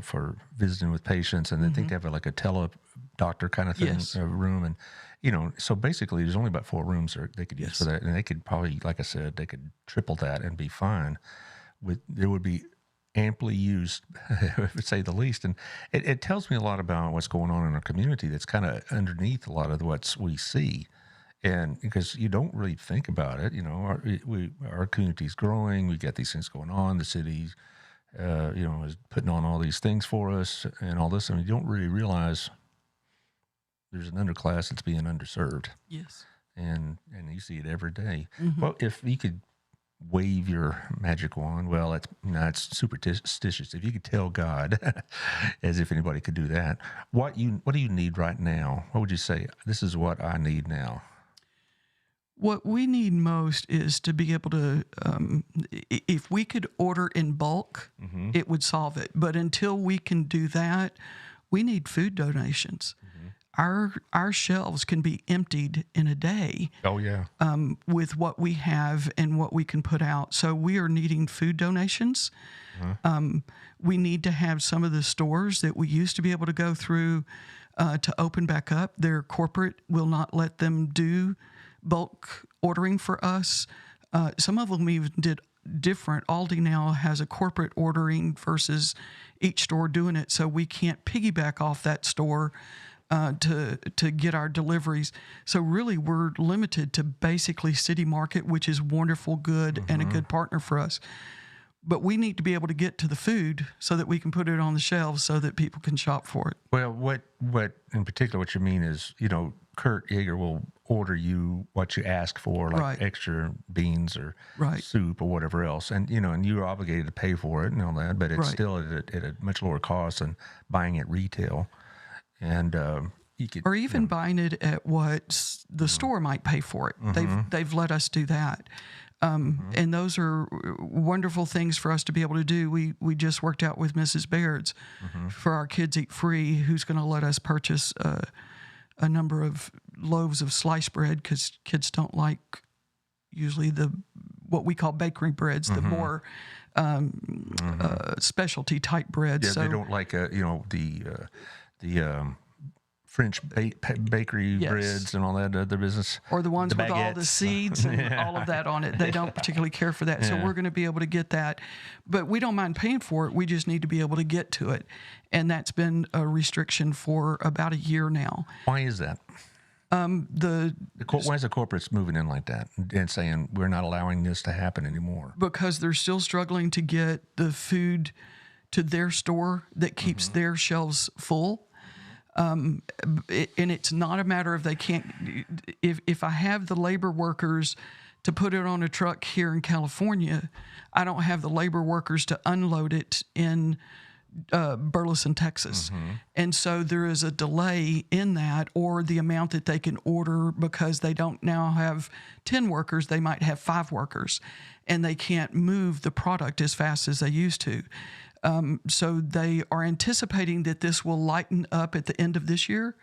for visiting with patients, and I think they have like a tele-doctor kind of thing, Yes. room. And, so basically there's only about 4 rooms they could use Yes. for that. And they could probably, like I said, they could triple that and be fine. There would be amply used, to say the least. And it tells me a lot about what's going on in our community that's kind of underneath a lot of what we see. And because you don't really think about it, our community's growing, we got these things going on, the city, is putting on all these things for us and all this, and you don't really realize there's an underclass that's being underserved. Yes. And you see it every day. Well, if you could wave your magic wand, well, it's superstitious. If you could tell God, as if anybody could do that, what do you need right now? What would you say? This is what I need now. What we need most is to be able to, if we could order in bulk, it would solve it. But until we can do that, we need food donations. Our shelves can be emptied in a day. Oh, yeah. With what we have and what we can put out. So we are needing food donations. We need to have some of the stores that we used to be able to go through to open back up. Their corporate will not let them do bulk ordering for us. Some of them even did different. Aldi now has a corporate ordering versus each store doing it, so we can't piggyback off that store to get our deliveries. So really, we're limited to basically City Market, which is wonderful, good, and a good partner for us. But we need to be able to get to the food so that we can put it on the shelves so that people can shop for it. Well, what in particular, what you mean is, Kurt Yeager will order you what you ask for, like Right. extra beans or Right. soup or whatever else. And, and you're obligated to pay for it and all that, but it's Right. still at a much lower cost than buying at retail. And you could, Or even buying it at what the store might pay for it. They've let us do that. And those are wonderful things for us to be able to do. We just worked out with Mrs. Baird's for our Kids Eat Free, who's going to let us purchase a number of loaves of sliced bread because kids don't like usually what we call bakery breads, the more specialty type breads. yeah, So they don't like, the French bakery Yes. breads and all that other business. or the ones with all the baguettes. seeds and all of that on it. They don't particularly care for that. So Yeah. we're going to be able to get that. But we don't mind paying for it. We just need to be able to get to it. And that's been a restriction for about a year now. Why is that? Why is the corporates moving in like that and saying we're not allowing this to happen anymore? Because they're still struggling to get the food to their store that keeps their shelves full. And it's not a matter of they can't. If I have the labor workers to put it on a truck here in California, I don't have the labor workers to unload it in Burleson, Texas. And so there is a delay in that, or the amount that they can order because they don't now have 10 workers, they might have 5 workers, and they can't move the product as fast as they used to. So they are anticipating that this will lighten up at the end of this year,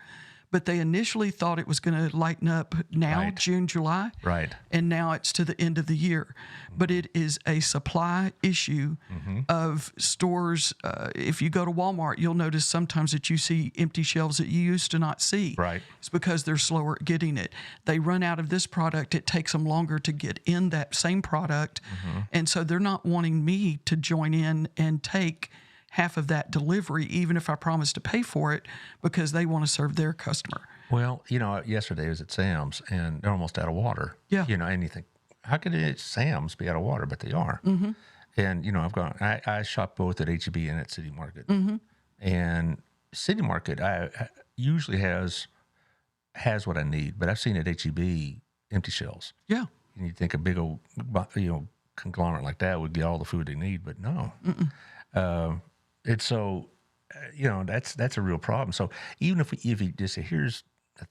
but they initially thought it was going to lighten up now, Right. June, July. Right. And now it's to the end of the year. But it is a supply issue of stores. If you go to Walmart, you'll notice sometimes that you see empty shelves that you used to not see. Right. It's because they're slower at getting it. They run out of this product. It takes them longer to get in that same product. And so they're not wanting me to join in and take half of that delivery, even if I promise to pay for it, because they want to serve their customer. Well, yesterday I was at Sam's and they're almost out of water. Yeah. And you think, how could Sam's be out of water? But they are. And, I shop both at H-E-B and at City Market. And City Market usually has has what I need, but I've seen at HEB empty shelves. Yeah. And you think a big old, conglomerate like that would get all the food they need, but no. It's so, that's a real problem. So even if you just say, here's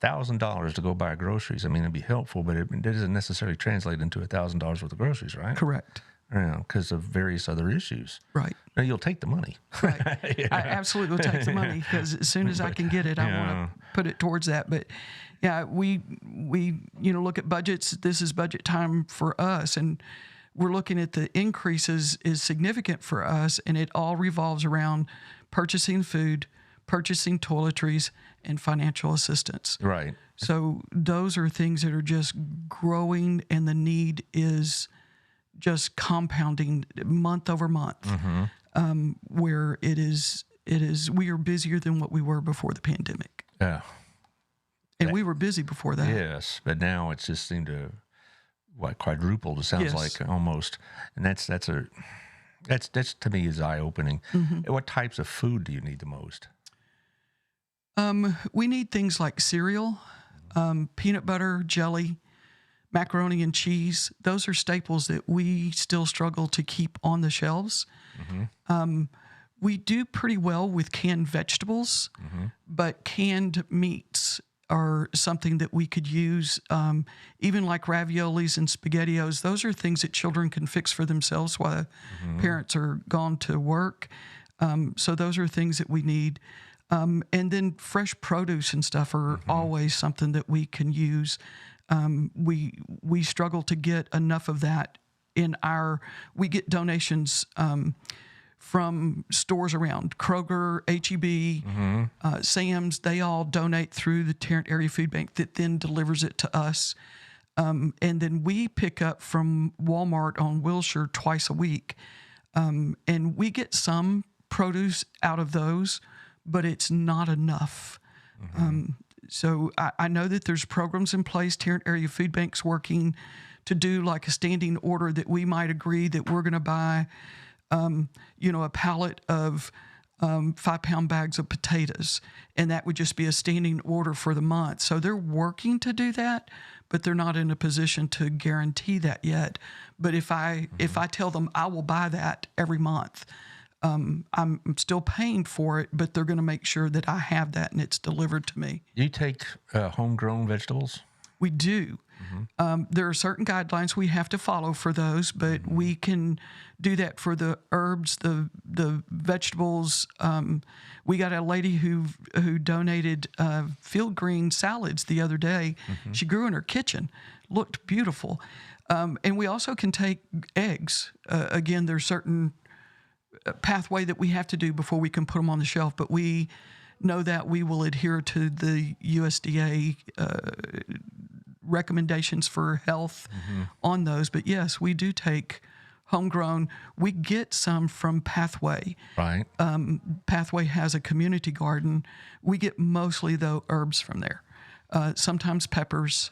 $1,000 to go buy groceries, I mean, it'd be helpful, but it doesn't necessarily translate into $1,000 worth of groceries, right? Correct. Because of various other issues. Right. Now, you'll take the money. Right. I absolutely will take the money because as soon as I can get it, I want to put it towards that. But yeah, we look at budgets. This is budget time for us, and we're looking at the increases is significant for us, and it all revolves around purchasing food, purchasing toiletries, and financial assistance. Right. So those are things that are just growing, and the need is just compounding month over month, where it is, we are busier than what we were before the pandemic. Yeah. And we were busy before that. Yes, but now it's just seemed to quadrupled. It sounds like almost, and that's to me is eye opening. What types of food do you need the most? We need things like cereal, peanut butter, jelly, macaroni and cheese. Those are staples that we still struggle to keep on the shelves. We do pretty well with canned vegetables, but canned meats are something that we could use, even like raviolis and SpaghettiOs. Those are things that children can fix for themselves while parents are gone to work. So those are things that we need. And then fresh produce and stuff are always something that we can use. We struggle to get enough of that we get donations from stores around Kroger, HEB, Sam's. They all donate through the Tarrant Area Food Bank that then delivers it to us. And then we pick up from Walmart on Wilshire twice a week. And we get some produce out of those, but it's not enough. So I know that there's programs in place. Tarrant Area Food Bank's working to do like a standing order that we might agree that we're going to buy, a pallet of 5-pound bags of potatoes, and that would just be a standing order for the month. So they're working to do that, but they're not in a position to guarantee that yet. But if I tell them I will buy that every month, I'm still paying for it, but they're going to make sure that I have that and it's delivered to me. Do you take homegrown vegetables? We do. There are certain guidelines we have to follow for those, but we can do that for the herbs, the vegetables. We got a lady who donated field green salads the other day. She grew in her kitchen, looked beautiful. And we also can take eggs. Again, there's certain pathway that we have to do before we can put them on the shelf, but we know that we will adhere to the USDA recommendations for health on those. But yes, we do take homegrown. We get some from Pathway. Right. Pathway has a community garden. We get mostly, though, herbs from there. Sometimes peppers,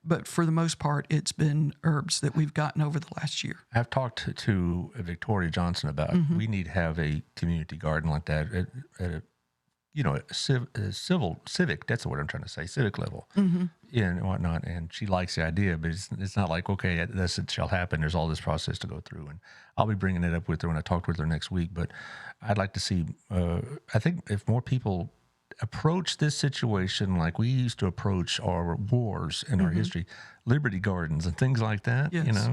but for the most part, it's been herbs that we've gotten over the last year. I've talked to Victoria Johnson about we need to have a community garden like that at a civic, that's what I'm trying to say, civic level and whatnot. And she likes the idea, but it's not like, okay, this it shall happen. There's all this process to go through. And I'll be bringing it up with her when I talk with her next week. But I'd like to see, I think if more people approach this situation like we used to approach our wars in our history, Liberty Gardens and things like that. Yes.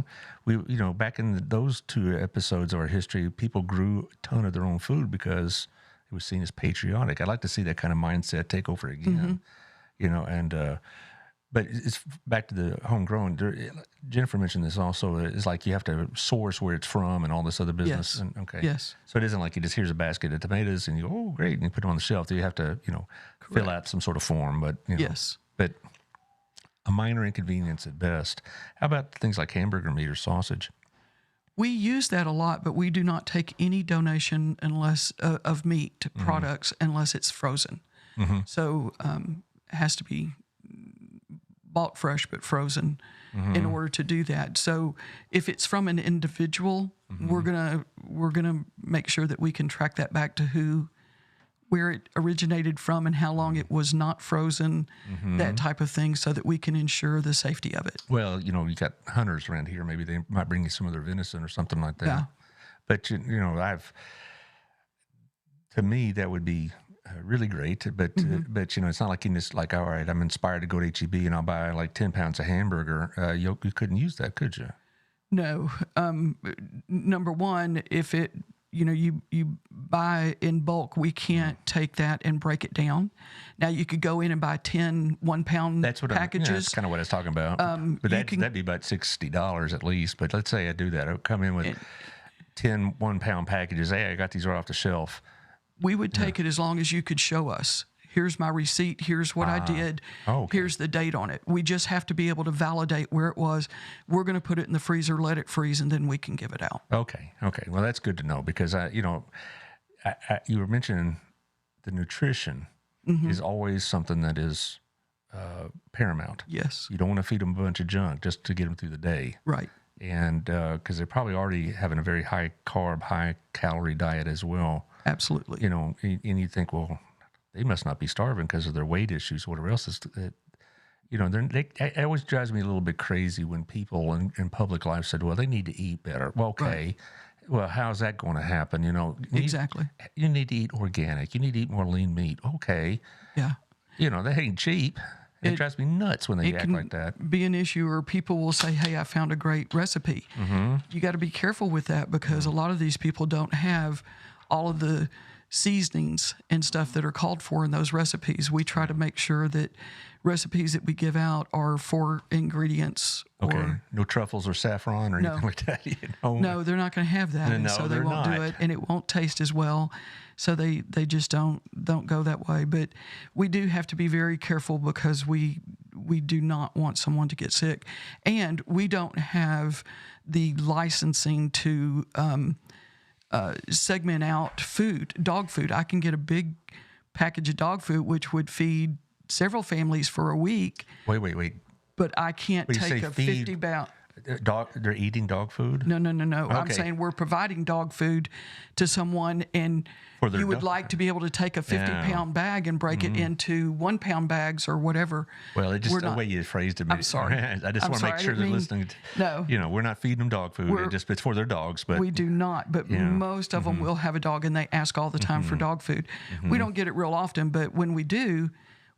Back in those 2 episodes of our history, people grew a ton of their own food because it was seen as patriotic. I'd like to see that kind of mindset take over again, but it's back to the homegrown. Jennifer mentioned this also. It's like you have to source where it's from and all this other business. Yes. And, okay. Yes. So it isn't like you just, here's a basket of tomatoes and you go, oh, great, and you put them on the shelf. You have to, fill out some sort of form. But, Yes. But a minor inconvenience at best. How about things like hamburger meat or sausage? We use that a lot, but we do not take any donation unless of meat products unless it's frozen. So it has to be bought fresh but frozen in order to do that. So if it's from an individual, we're gonna make sure that we can track that back to who where it originated from and how long it was not frozen, that type of thing, so that we can ensure the safety of it. Well, you got hunters around here. Maybe they might bring you some of their venison or something like that. Yeah. But, to me, that would be really great. But, it's not like you just like, all right, I'm inspired to go to H-E-B and I'll buy like 10 pounds of hamburger. You couldn't use that, could you? No. Number one, if it, you buy in bulk, we can't take that and break it down. Now, you could go in and buy 10 1-pound packages. That's kind of what I was talking about. But that'd be about $60 at least. But let's say I do that. I would come in with 10 1-pound packages. Hey, I got these right off the shelf. We would take it as long as you could show us. Here's my receipt. Here's what I did. Okay. Here's the date on it. We just have to be able to validate where it was. We're going to put it in the freezer, let it freeze, and then we can give it out. Okay. Well, that's good to know because, you were mentioning the nutrition is always something that is paramount. Yes. You don't want to feed them a bunch of junk just to get them through the day. Right. And because they're probably already having a very high carb, high calorie diet as well. Absolutely. And you think, well, they must not be starving because of their weight issues, whatever else is. It always drives me a little bit crazy when people in public life said, well, they need to eat better. Well, okay. Right. Well, how's that going to happen? Exactly. You need to eat organic. You need to eat more lean meat. Okay. Yeah. That ain't cheap. It drives me nuts when they act like that. Be an issue, or people will say, hey, I found a great recipe. You got to be careful with that because a lot of these people don't have all of the seasonings and stuff that are called for in those recipes. We try to make sure that recipes that we give out are 4 ingredients. Okay. No truffles or saffron or anything like that. No, they're not going to have that, and so they won't do it, and it won't taste as well. So they just don't go that way. But we do have to be very careful because we do not want someone to get sick, and we don't have the licensing to segment out dog food. I can get a big package of dog food, which would feed several families for a week. Wait. But I can't take a 50-pound. They're eating dog food? No. Okay. I'm saying we're providing dog food to someone, and you would like to be able to take a 50-pound bag and break it into 1-pound bags or whatever. Well, it's just the way you phrased it. I'm sorry. I just want to make sure they're listening. No. We're not feeding them dog food. It's for their dogs. But we do not. But most of them will have a dog, and they ask all the time for dog food. We don't get it real often, but when we do,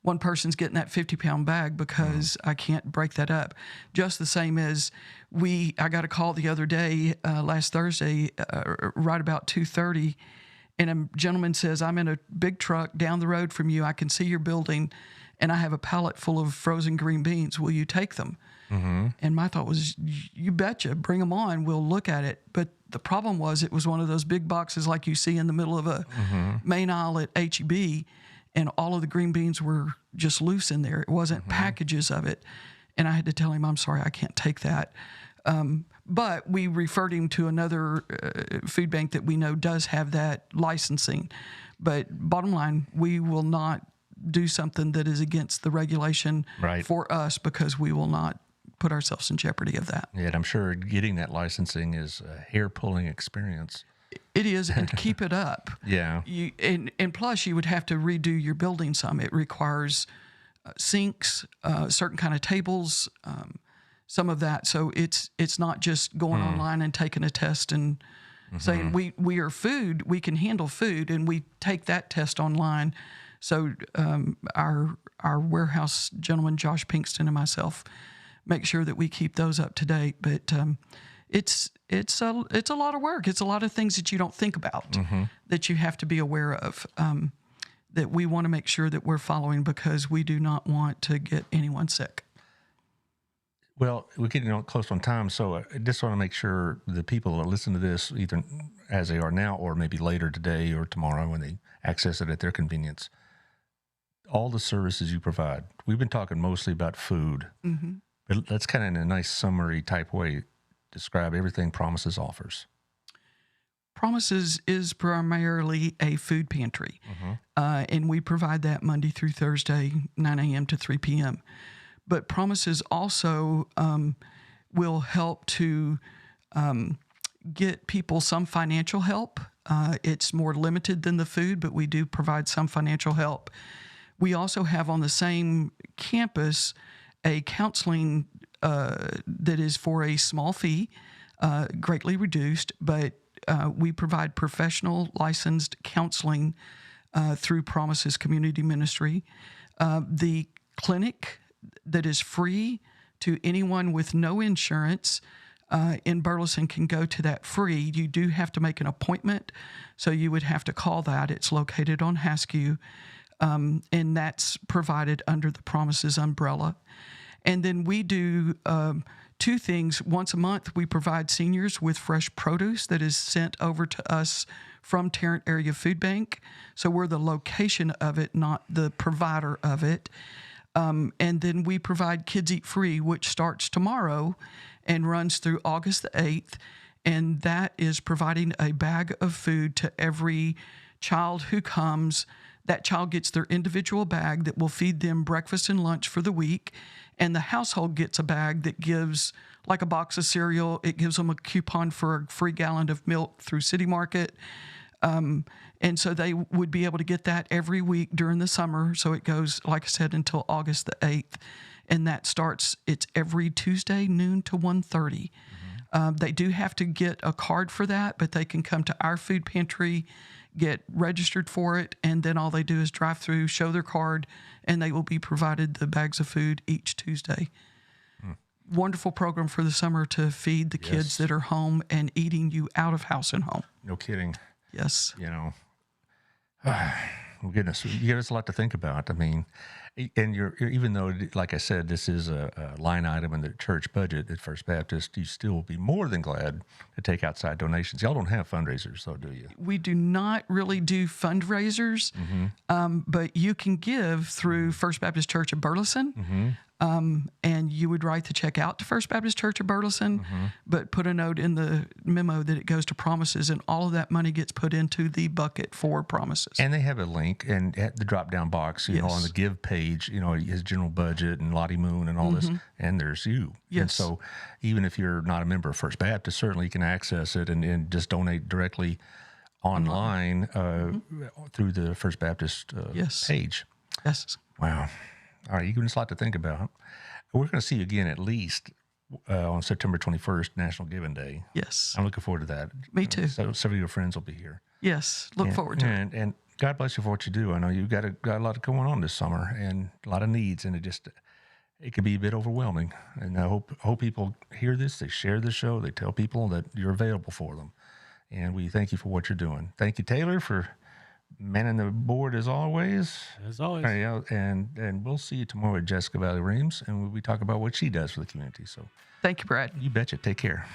one person's getting that 50-pound bag because I can't break that up. Just the same as I got a call the other day, last Thursday, right about 2:30, and a gentleman says, I'm in a big truck down the road from you. I can see your building, and I have a pallet full of frozen green beans. Will you take them? And my thought was, you betcha, bring them on. We'll look at it. But the problem was it was one of those big boxes like you see in the middle of a main aisle at H-E-B, and all of the green beans were just loose in there. It wasn't packages of it. And I had to tell him, I'm sorry, I can't take that. But we referred him to another food bank that we know does have that licensing. But bottom line, we will not do something that is against the regulation for us because we will not put ourselves in jeopardy of that. Yeah, and I'm sure getting that licensing is a hair-pulling experience. It is, and to keep it up. Yeah. And plus, you would have to redo your building some. It requires sinks, certain kind of tables, some of that. So it's not just going online and taking a test and saying we are food, we can handle food, and we take that test online. So our warehouse gentleman, Josh Pinkston, and myself make sure that we keep those up to date. But it's a lot of work. It's a lot of things that you don't think about that you have to be aware of, that we want to make sure that we're following because we do not want to get anyone sick. Well, we're getting close on time, so I just want to make sure the people that listen to this, either as they are now or maybe later today or tomorrow when they access it at their convenience, all the services you provide. We've been talking mostly about food, but that's kind of in a nice summary type way. Describe everything Promises offers. Promises is primarily a food pantry, and we provide that Monday through Thursday, 9 a.m. to 3 p.m. But Promises also will help to get people some financial help It's more limited than the food, but we do provide some financial help. We also have on the same campus a counseling that is for a small fee, greatly reduced, but we provide professional licensed counseling through Promises Community Ministry. The clinic that is free to anyone with no insurance in Burleson can go to that free. You do have to make an appointment, so you would have to call that. It's located on Haskew, and that's provided under the Promises umbrella. And then we do two things. Once a month, we provide seniors with fresh produce that is sent over to us from Tarrant Area Food Bank. So we're the location of it, not the provider of it. And then we provide Kids Eat Free, which starts tomorrow and runs through August the 8th. And that is providing a bag of food to every child who comes. That child gets their individual bag that will feed them breakfast and lunch for the week. And the household gets a bag that gives, like a box of cereal, it gives them a coupon for a free gallon of milk through City Market. And so they would be able to get that every week during the summer. So it goes, like I said, until August the 8th. And that starts, it's every Tuesday, noon to 1:30. They do have to get a card for that, but they can come to our food pantry, get registered for it, and then all they do is drive through, show their card, and they will be provided the bags of food each Tuesday. Wonderful program for the summer to feed the kids that are home and eating you out of house and home. No kidding. Yes. You know, goodness, you give us a lot to think about. I mean, and you're even though, like I said, this is a line item in the church budget at First Baptist, you still will be more than glad to take outside donations. Y'all don't have fundraisers, though, do you? We do not really do fundraisers, but you can give through First Baptist Church of Burleson. And you would write the check out to First Baptist Church of Burleson, but put a note in the memo that it goes to Promises, and all of that money gets put into the bucket for Promises. And they have a link and at the drop-down box, you know, on the give page, you know, his general budget and Lottie Moon and all this, and there's you. Yes. And so even if you're not a member of First Baptist, certainly you can access it and just donate directly online through the First Baptist page. Yes. Wow. All right, you give us a lot to think about. We're going to see you again at least on September 21st, National Giving Day. Yes. I'm looking forward to that. Me too. So several of your friends will be here. Yes. Look forward to it. And God bless you for what you do. I know you've got a lot going on this summer and a lot of needs, and it can be a bit overwhelming. And I hope people hear this, they share the show, they tell people that you're available for them. And we thank you for what you're doing. Thank you, Taylor, for manning the board as always. As always. And we'll see you tomorrow at Jessica Valley Reams, and we talk about what she does for the community. So Thank you, Brad. you betcha. Take care.